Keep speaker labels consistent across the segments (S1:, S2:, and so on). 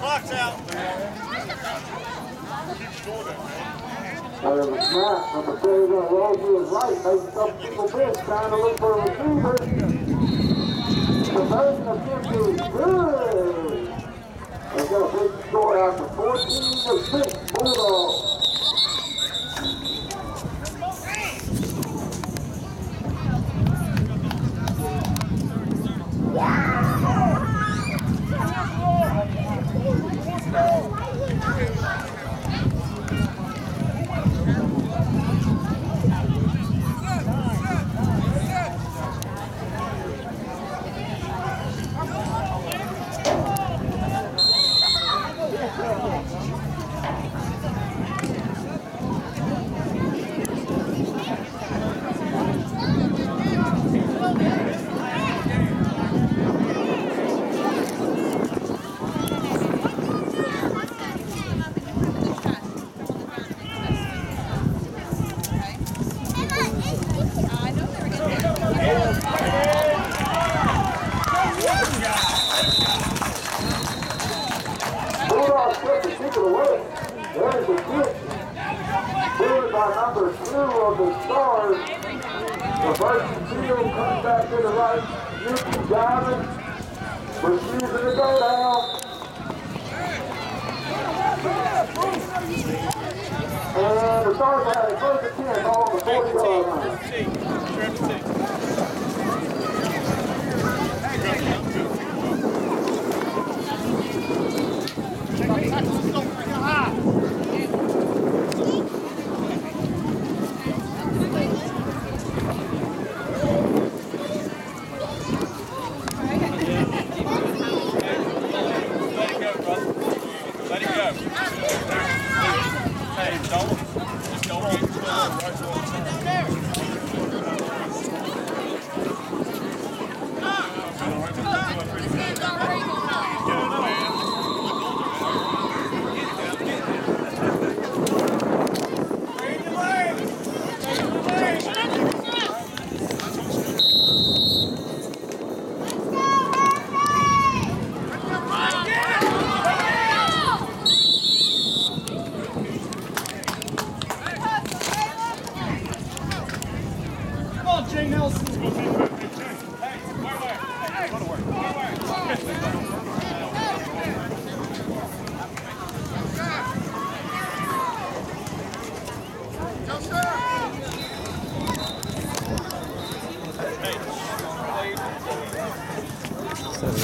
S1: Clock's out.
S2: There's a snap. Number 3 is going to roll to his right, making some people miss, trying to look for a receiver. Conversion attempt is good. They've got a big score out to 14-6 Bulldogs.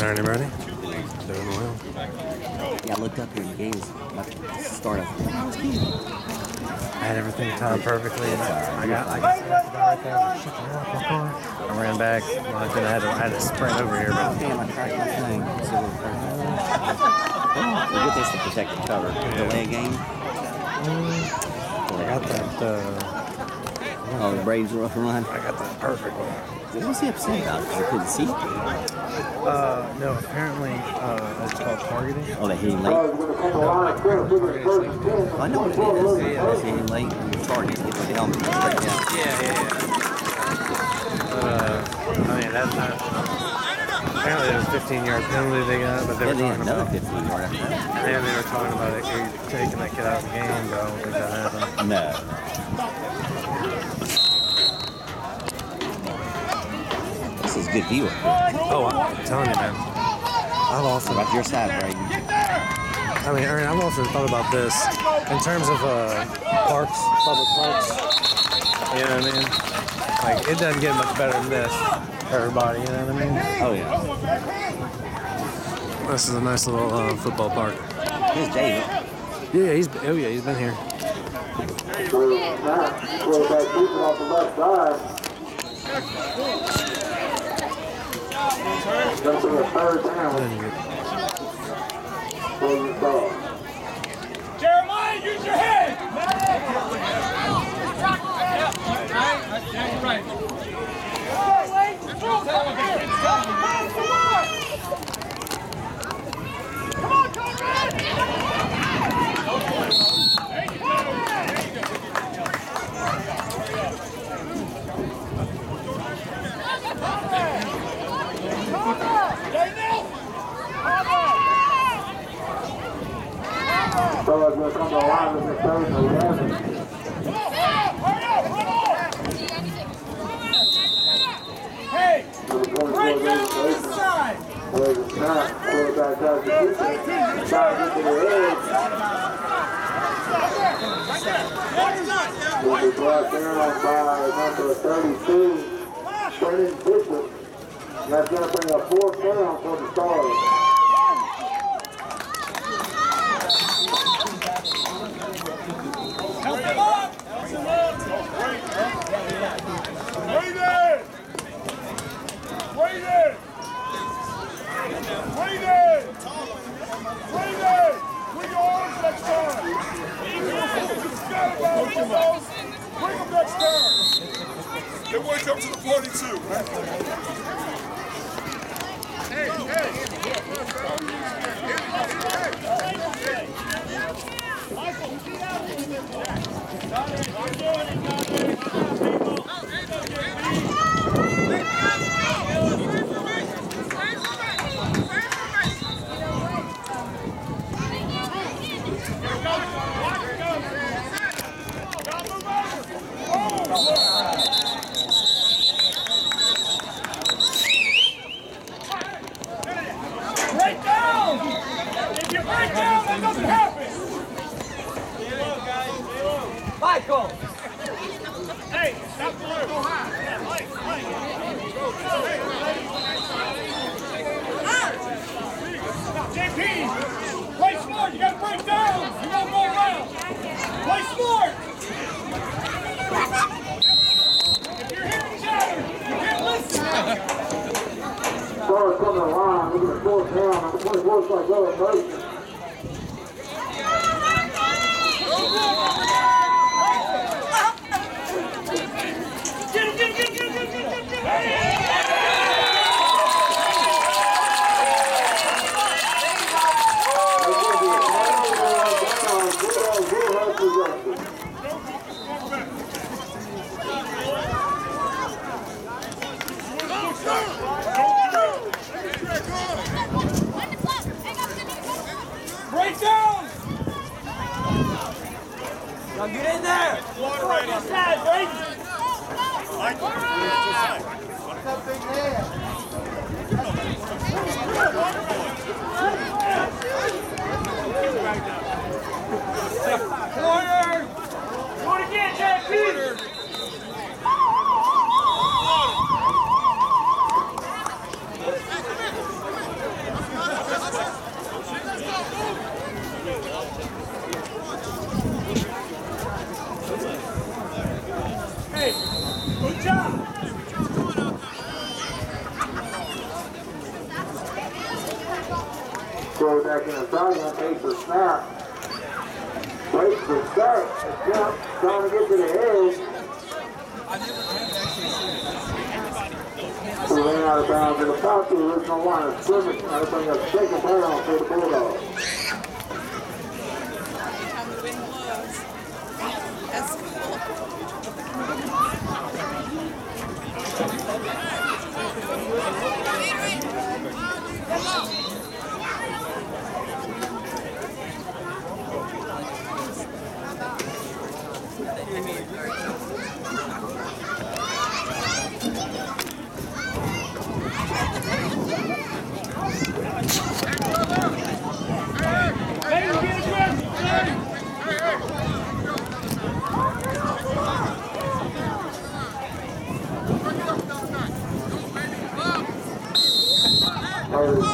S3: Anybody? Doing well.
S4: Yeah, I looked up here and the game's about to start up.
S3: I had everything timed perfectly. I got right there. I ran back. I had to sprint over here. But
S4: damn, I cracked my thing. We'll get this to protect the cover. Delay game.
S3: I got that.
S4: Oh, the Braves rough run.
S3: I got that perfect one.
S4: What was he upset about? Because I couldn't see.
S3: No, apparently it's called targeting.
S4: Oh, they hit him late?
S2: I
S4: know what it is. They hit him late and target. Get the helmet straight down.
S3: I mean, that's not... Apparently there was a 15-yard penalty they got, but they were talking about...
S4: 15-yard after that.
S3: And they were talking about it taking that kid out of the game, but I don't think that happened.
S4: No. This is good view up here.
S3: Oh, I'm telling you, man. I've also...
S4: About your side, Braden.
S3: I mean, Aaron, I've also thought about this in terms of parks, public parks. You know what I mean? Like, it doesn't get much better than this for everybody, you know what I mean?
S4: Oh, yeah.
S3: This is a nice little football park.
S4: Here's David.
S3: Yeah, he's been here.
S2: Quarterback keeping off the left side. Going to be a third down.
S1: Jeremiah, use your head! Right. Come on, Conrad!
S2: Stars will come to the line with the 3rd and 11.
S1: Hey, break down to the side.
S2: There's a snap. Quarterback does the defense. Tries to get to the edge. Will be brought down by number 32, Brennan Bishop. That's going to bring a 4th down for the Stars.
S1: Help him up. Wait there. Wait there. Wait there. Wait there. Bring your arms next time. Bring them next time. Then wake up to the party too. Hey, hey. Michael, get out of here. Break down! If you break down, that doesn't happen! Michael! Hey, stop the loop! Go high! Yeah, Mike! JP! Play smart! You gotta break down! You won't go around! Play smart! If you're hearing chatter, you can't listen!
S2: Stars come to the line. Look at the 4th down. Number 24 is going to go in motion.
S1: Get him! Break down!
S4: Now get in there!
S1: Water ready. Side, right? Corner! Do it again, JP! Hey, good job!
S2: Quarterback in the shotgun takes the snap. Waits the start. The jump. Trying to get to the edge. We ran out of bounds at about the original line of scrimmage. Now they're bringing a 2nd down for the Bulldogs.
S5: That's cool.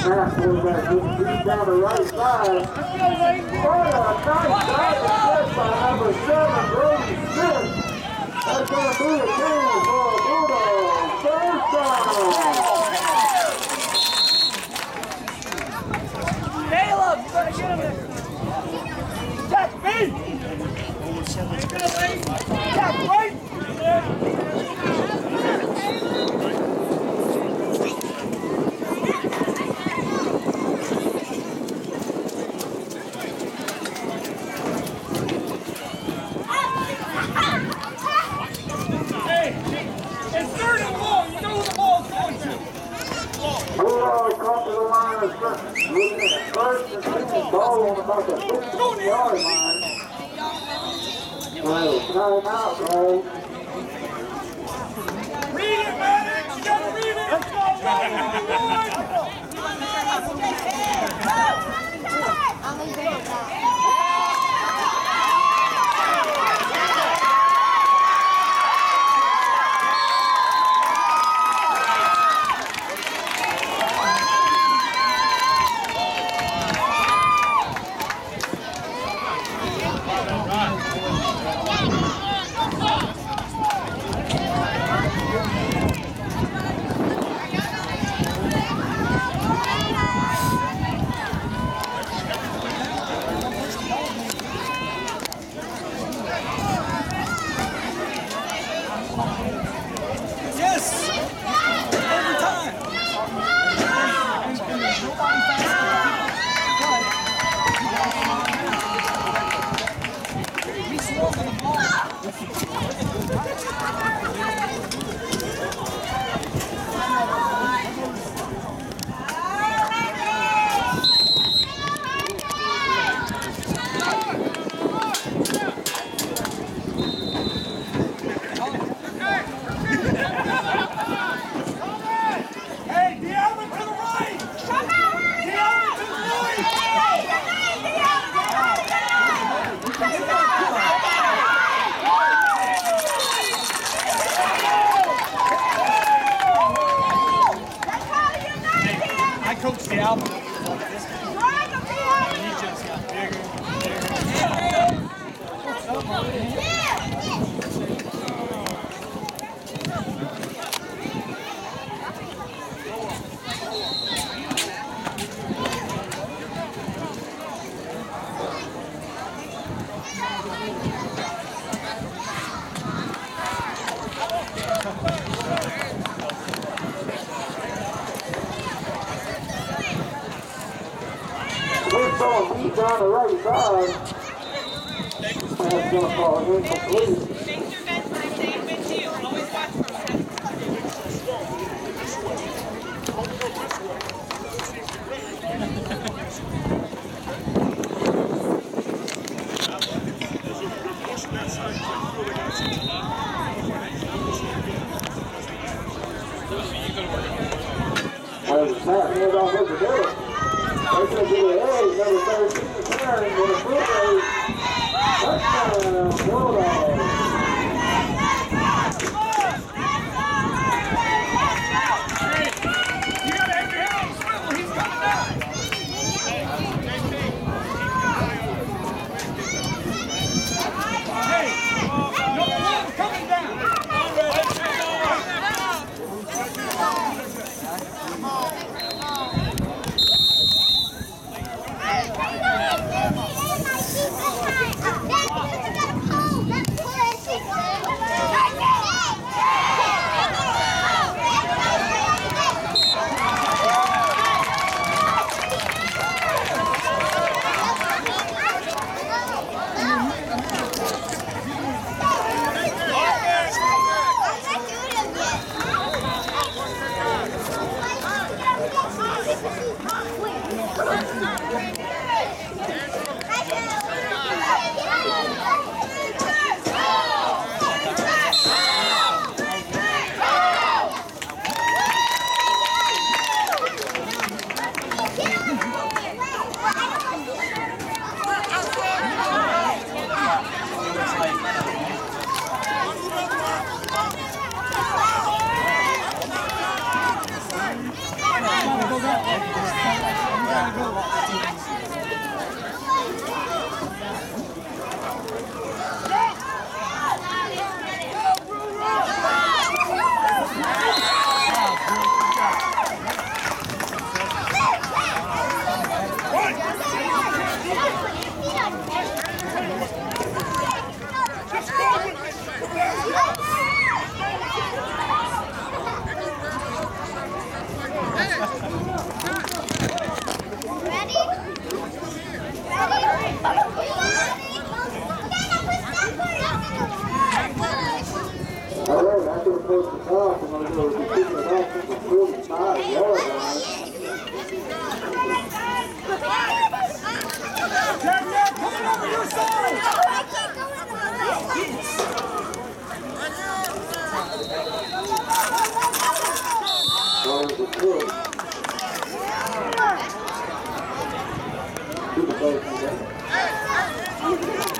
S2: Snap quarterback down the right side. What a nice pass by number 7, Brody Smith. That's going to be a game for a Bulldog. 3rd down.
S1: Caleb, you better get him there. Jack, speed! Jack, right!
S2: looking at the first and 10 ball on about the 15-yard line. Well, timeout call.
S1: Read it, Maddox! You gotta read it! Let's go, Coach the album. He just got bigger and
S2: We're throwing deep down the right side. That's going to call incomplete.
S5: Thanks your best time, Dave. Good too. Always watch for him.
S2: There's a snap hand off over there. They're going to do the edge, number 13, turn, with a foot race. Touchdown, Bulldogs.
S1: you gotta have your head on the swivel. He's coming down. Hey, number 1 coming down.
S6: Ready?
S2: Brooks. To the base.